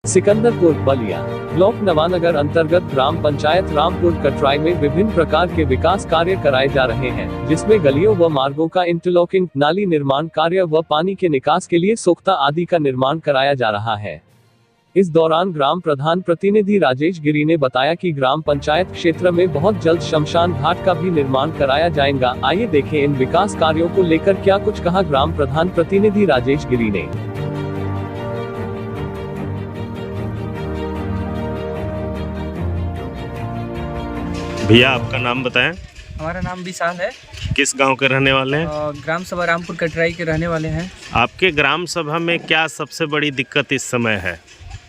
Sikandarpur Ballia block Nawanagar अंतर्गत ग्राम पंचायत रामपुर कटराई में विभिन्न प्रकार के विकास कार्य कराए जा रहे हैं, जिसमें गलियों व मार्गों का इंटरलॉकिंग, नाली निर्माण कार्य व पानी के निकास के लिए सोख्ता आदि का निर्माण कराया जा रहा है। इस दौरान ग्राम प्रधान प्रतिनिधि राजेश गिरी ने बताया कि ग्राम पंचायत क्षेत्र में बहुत जल्द शमशान घाट का भी निर्माण कराया जाएगा। आइए देखें इन विकास कार्यों को लेकर क्या कुछ कहा ग्राम प्रधान प्रतिनिधि राजेश गिरी ने। भैया आपका नाम बताएं। हमारा नाम विशाल है। किस गांव के रहने वाले हैं? ग्राम सभा रामपुर कटराई के रहने वाले हैं। आपके ग्राम सभा में क्या सबसे बड़ी दिक्कत इस समय है?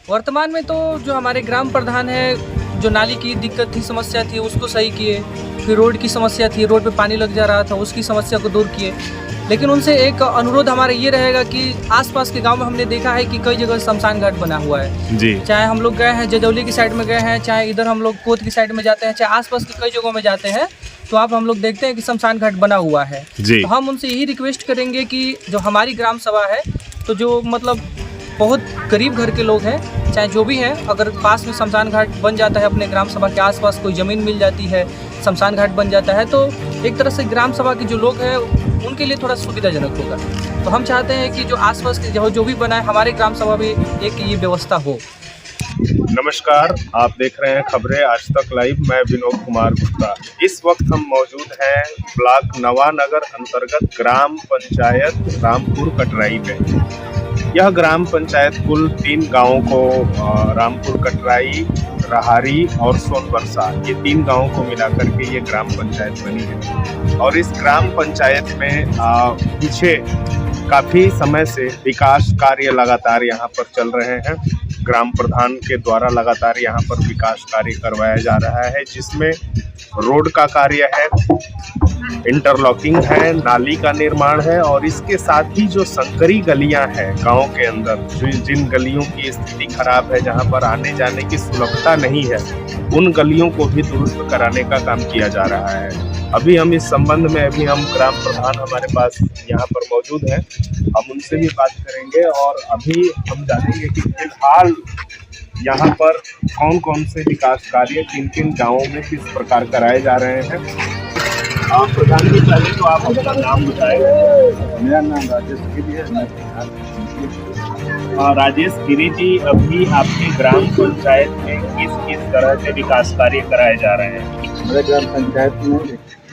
वर्तमान में तो जो हमारे ग्राम प्रधान है, जो नाली की दिक्कत थी, समस्या थी, उसको सही किए। फिर रोड की समस्या थी, रोड पे पानी लग जा रहा था, उसकी समस्या को दूर किए। लेकिन उनसे एक अनुरोध हमारा ये रहेगा कि आसपास के गांव में हमने देखा है कि कई जगह शमशान घाट बना हुआ है जी। चाहे हम लोग गए हैं जजौली की साइड में गए हैं, चाहे इधर हम लोग कोत की साइड में जाते हैं, चाहे आसपास के कई जगहों में जाते हैं, तो आप हम लोग देखते हैं कि शमशान घाट बना हुआ है जी। तो हम उनसे यही रिक्वेस्ट करेंगे कि जो हमारी ग्राम सभा है, तो जो मतलब बहुत गरीब घर के लोग हैं, चाहे जो भी हैं, अगर पास में शमशान घाट बन जाता है, अपने ग्राम सभा के आसपास कोई ज़मीन मिल जाती है, शमशान घाट बन जाता है, तो एक तरह से ग्राम सभा के जो लोग हैं उनके लिए थोड़ा सुविधाजनक होगा। तो हम चाहते हैं कि जो आसपास के जो भी बना है, हमारे ग्राम सभा में एक ये व्यवस्था हो। नमस्कार, आप देख रहे हैं खबरें आज तक लाइव। मैं विनोद कुमार गुप्ता। इस वक्त हम मौजूद हैं ब्लॉक नवानगर अंतर्गत ग्राम पंचायत रामपुर कटराई में। यह ग्राम पंचायत कुल 3 गांवों को रामपुर कटराई, रहारी और सोनबरसा, ये 3 गांवों को मिलाकर के ये ग्राम पंचायत बनी है। और इस ग्राम पंचायत में पीछे काफ़ी समय से विकास कार्य लगातार यहाँ पर चल रहे हैं। ग्राम प्रधान के द्वारा लगातार यहाँ पर विकास कार्य करवाया जा रहा है, जिसमें रोड का कार्य है, इंटरलॉकिंग है, नाली का निर्माण है और इसके साथ ही जो संकरी गलियां हैं गांव के अंदर, जिन गलियों की स्थिति खराब है, जहां पर आने जाने की सुलभता नहीं है, उन गलियों को भी दुरुस्त कराने का काम किया जा रहा है। अभी हम इस संबंध में हम ग्राम प्रधान हमारे पास यहाँ पर मौजूद हैं, हम उनसे भी बात करेंगे और अभी हम जानेंगे कि फिलहाल यहाँ पर कौन कौन से विकास कार्य किन गाँवों में किस प्रकार कराए जा रहे हैं। प्रधान जी, पहले तो आप अपना नाम बताएं। मेरा नाम राजेश गिरी है। राजेश गिरी जी, अभी आपके ग्राम पंचायत में किस तरह के विकास कार्य कराए जा रहे हैं? हमारे ग्राम पंचायत में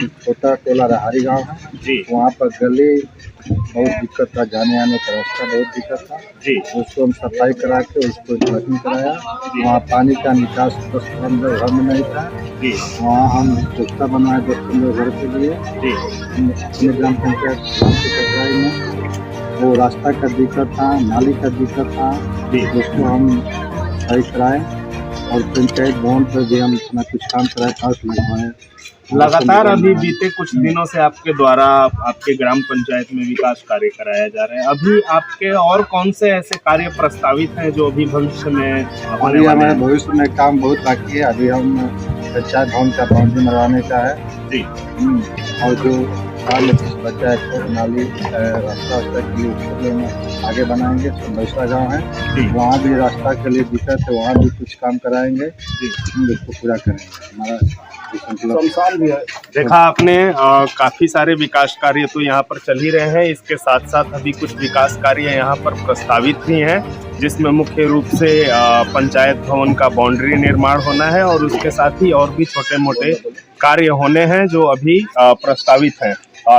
एक छोटा टोला रहारी गांव है जी। वहाँ पर गली बहुत दिक्कत था, जाने आने का रास्ता बहुत दिक्कत था जी। उसको हम सफाई करा के उसको ब्लॉकिंग कराया। वहाँ पानी का निकास 10-15 घर में नहीं था जी। वहाँ हम सोख्ता बनवाए 10-15 घर के लिए जी। अपने ग्राम पंचायत कटराई में वो रास्ता का दिक्कत था, नाली का दिक्कत था जी, उसको हम सही कराए। और पंचायत भवन पर भी हम अपना कुछ काम कराए, पास लगवाए। लगातार अभी बीते कुछ दिनों से आपके द्वारा आपके ग्राम पंचायत में विकास कार्य कराया जा रहा है। अभी आपके और कौन से ऐसे कार्य प्रस्तावित हैं जो अभी भविष्य में? अभी हमारे भविष्य में काम बहुत बाकी है। अभी हम पंचायत भवन का बाउंड्री मरवाने का है जी। और जो बच्चा है नाली रास्ता के लिए उसके लिए आगे बनाएंगे। सोनबरसा गाँव है, वहाँ भी रास्ता के लिए दिक्कत है, वहाँ भी कुछ काम कराएंगे जी। हम इसको पूरा करेंगे। हमारा शमशान भी है। देखा आपने, काफी सारे विकास कार्य तो यहाँ पर चल ही रहे हैं। इसके साथ साथ अभी कुछ विकास कार्य यहाँ पर प्रस्तावित भी हैं, जिसमें मुख्य रूप से पंचायत भवन का बाउंड्री निर्माण होना है और उसके साथ ही और भी छोटे मोटे कार्य होने हैं जो अभी प्रस्तावित हैं।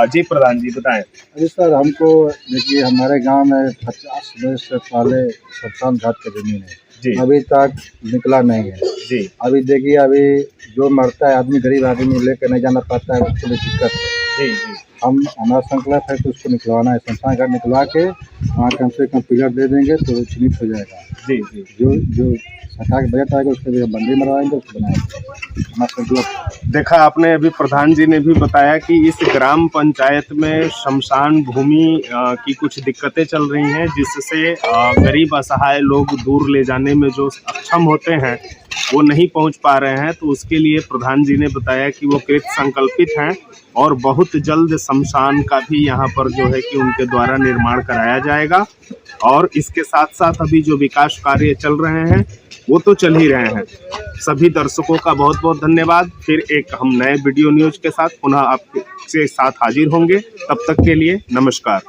जी प्रधान जी, बताएं। अरे सर, हमको देखिए, हमारे गांव में 50 वर्ष से पहले शमशान घाट की जमीन है जी। अभी तक निकला नहीं है जी। अभी देखिए, अभी जो मरता है आदमी, गरीब आदमी लेकर नहीं जाना पाता है, उसको भी दिक्कत है जी जी। हमारा संकल्प है कि उसको निकलवाना है। शमशान घाट निकलवा के वहाँ कम से कम पिलर दे देंगे तो चिन्हित हो जाएगा जी जी। जो सरकार के बजट आएगा उसके लिए बंदी मरवाएंगे, उसको बनाएंगे। हमारा संकल्प। देखा आपने, अभी प्रधान जी ने भी बताया कि इस ग्राम पंचायत में शमशान भूमि की कुछ दिक्कतें चल रही हैं, जिससे गरीब असहाय लोग दूर ले जाने में जो अक्षम होते हैं, वो नहीं पहुंच पा रहे हैं, तो उसके लिए प्रधान जी ने बताया कि वो कृत संकल्पित हैं और बहुत जल्द शमशान का भी यहाँ पर जो है कि उनके द्वारा निर्माण कराया जाएगा। और इसके साथ साथ अभी जो विकास कार्य चल रहे हैं वो तो चल ही रहे हैं। सभी दर्शकों का बहुत बहुत धन्यवाद। फिर एक हम नए वीडियो न्यूज के साथ पुनः आपके साथ हाजिर होंगे। तब तक के लिए नमस्कार।